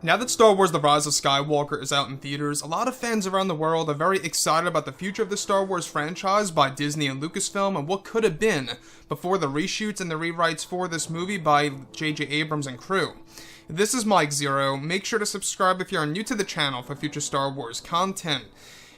Now that Star Wars The Rise of Skywalker is out in theaters, a lot of fans around the world are very excited about the future of the Star Wars franchise by Disney and Lucasfilm and what could have been before the reshoots and the rewrites for this movie by J.J. Abrams and crew. This is Mike Zero. Make sure to subscribe if you are new to the channel for future Star Wars content.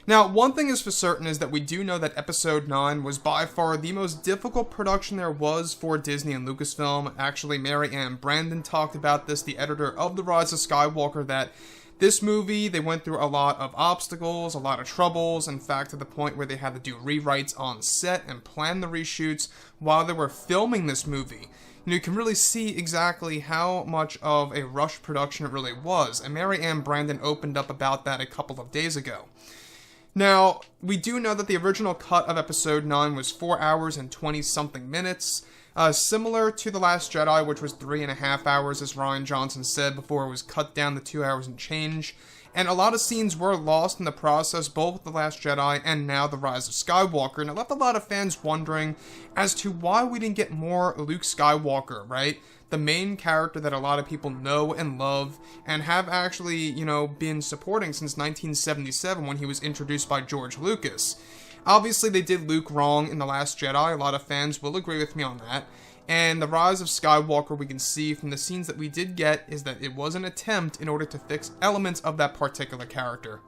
Now, one thing is for certain is that we do know that Episode 9 was by far the most difficult production there was for Disney and Lucasfilm. Actually, Mary Ann Brandon talked about this, the editor of The Rise of Skywalker, that this movie, they went through a lot of obstacles, a lot of troubles, in fact, to the point where they had to do rewrites on set and plan the reshoots while they were filming this movie. You can really see exactly how much of a rush production it really was, and Mary Ann Brandon opened up about that a couple of days ago. Now, we do know that the original cut of Episode 9 was 4 hours and 20-something minutes, similar to The Last Jedi, which was 3.5 hours, as Rian Johnson said, before it was cut down to 2 hours and change. And a lot of scenes were lost in the process, both The Last Jedi and now The Rise of Skywalker, and it left a lot of fans wondering as to why we didn't get more Luke Skywalker, right? The main character that a lot of people know and love, and have actually, been supporting since 1977 when he was introduced by George Lucas. Obviously, they did Luke wrong in The Last Jedi, a lot of fans will agree with me on that. And The Rise of Skywalker, we can see from the scenes that we did get, is that it was an attempt in order to fix elements of that particular character.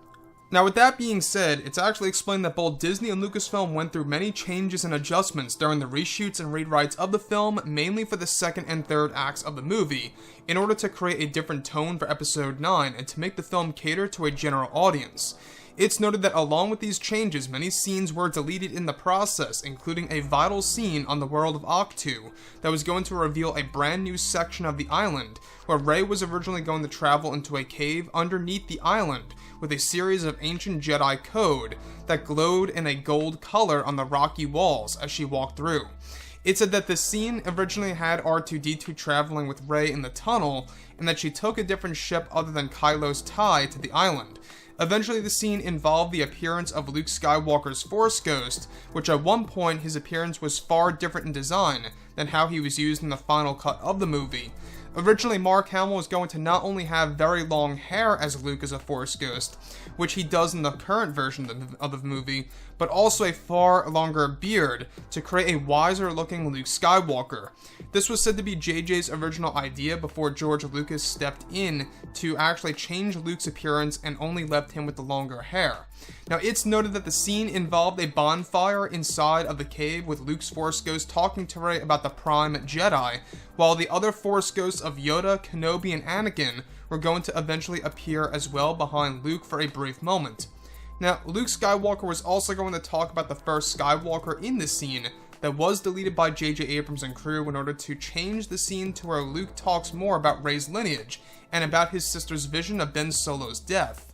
Now, with that being said, it's actually explained that both Disney and Lucasfilm went through many changes and adjustments during the reshoots and rewrites of the film, mainly for the second and third acts of the movie, in order to create a different tone for Episode 9 and to make the film cater to a general audience. It's noted that along with these changes, many scenes were deleted in the process, including a vital scene on the world of Ahch-To that was going to reveal a brand new section of the island, where Rey was originally going to travel into a cave underneath the island, with a series of ancient Jedi code that glowed in a gold color on the rocky walls as she walked through. It said that the scene originally had R2-D2 traveling with Rey in the tunnel, and that she took a different ship other than Kylo's tie to the island. Eventually, the scene involved the appearance of Luke Skywalker's Force Ghost, which at one point his appearance was far different in design than how he was used in the final cut of the movie. Originally, Mark Hamill was going to not only have very long hair as Luke as a Force Ghost, which he does in the current version of the movie, but also a far longer beard to create a wiser looking Luke Skywalker. This was said to be JJ's original idea before George Lucas stepped in to actually change Luke's appearance and only left him with the longer hair. Now, it's noted that the scene involved a bonfire inside of the cave with Luke's Force Ghost talking to Rey about the Prime Jedi, while the other Force Ghosts of Yoda, Kenobi, and Anakin were going to eventually appear as well behind Luke for a brief moment. Now, Luke Skywalker was also going to talk about the first Skywalker in this scene that was deleted by J.J. Abrams and crew in order to change the scene to where Luke talks more about Rey's lineage and about his sister's vision of Ben Solo's death.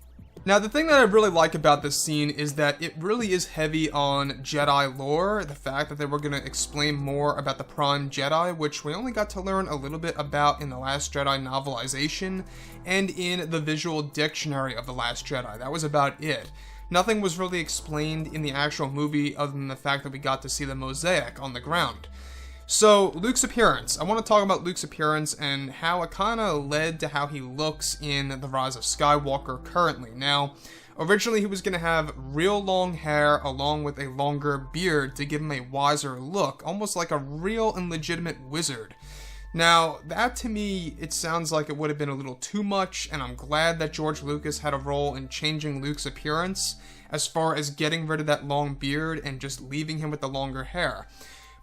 Now, the thing that I really like about this scene is that it really is heavy on Jedi lore, the fact that they were going to explain more about the Prime Jedi, which we only got to learn a little bit about in the Last Jedi novelization and in the visual dictionary of the Last Jedi. That was about it. Nothing was really explained in the actual movie other than the fact that we got to see the mosaic on the ground. So, Luke's appearance. I want to talk about Luke's appearance and how it kind of led to how he looks in The Rise of Skywalker currently. Now, originally he was going to have real long hair along with a longer beard to give him a wiser look, almost like a real and legitimate wizard. Now, that to me, it sounds like it would have been a little too much, and I'm glad that George Lucas had a role in changing Luke's appearance as far as getting rid of that long beard and just leaving him with the longer hair.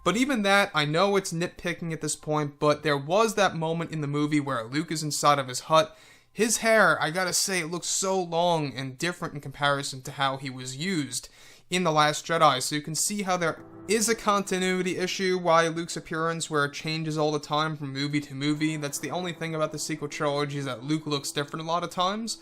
But even that, I know it's nitpicking at this point, but there was that moment in the movie where Luke is inside of his hut. His hair, I gotta say, it looks so long and different in comparison to how he was used in The Last Jedi, so you can see how there is a continuity issue why Luke's appearance where it changes all the time from movie to movie. That's the only thing about the sequel trilogy, is that Luke looks different a lot of times.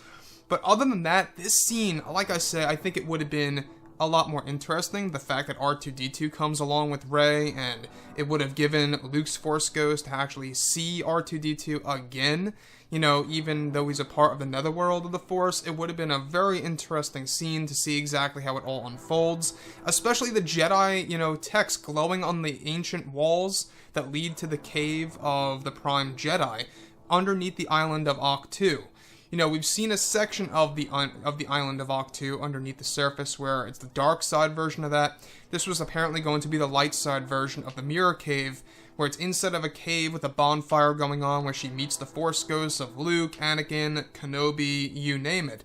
But other than that, this scene, like I say, I think it would have been a lot more interesting. The fact that R2-D2 comes along with Rey, and it would have given Luke's Force Ghost to actually see R2-D2 again, even though he's a part of the netherworld of the Force. It would have been a very interesting scene to see exactly how it all unfolds, especially the Jedi, text glowing on the ancient walls that lead to the cave of the Prime Jedi underneath the island of Ahch-To. You know, we've seen a section of the island of Ahch-To underneath the surface where it's the dark side version of that. This was apparently going to be the light side version of the Mirror Cave, where it's inside of a cave with a bonfire going on where she meets the Force ghosts of Luke, Anakin, Kenobi, you name it.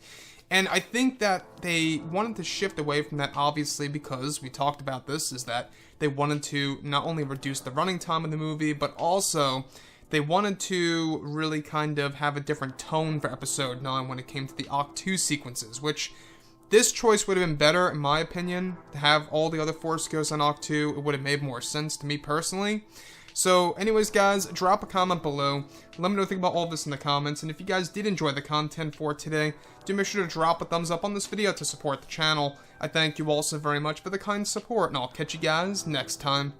And I think that they wanted to shift away from that, obviously, because we talked about this, is that they wanted to not only reduce the running time of the movie, but also they wanted to really kind of have a different tone for Episode 9 when it came to the Ahch-To sequences, which this choice would have been better, in my opinion, to have all the other Force ghosts on Ahch-To. It would have made more sense to me personally. So anyways, guys, drop a comment below. Let me know what you think about all this in the comments. And if you guys did enjoy the content for today, do make sure to drop a thumbs up on this video to support the channel. I thank you all so very much for the kind support, and I'll catch you guys next time.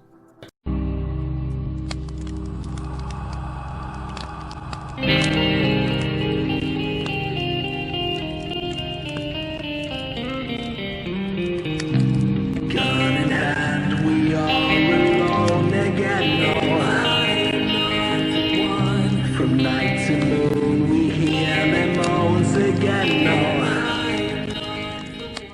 Gun in hand, we are alone again. No, I'm not the one from night to moon.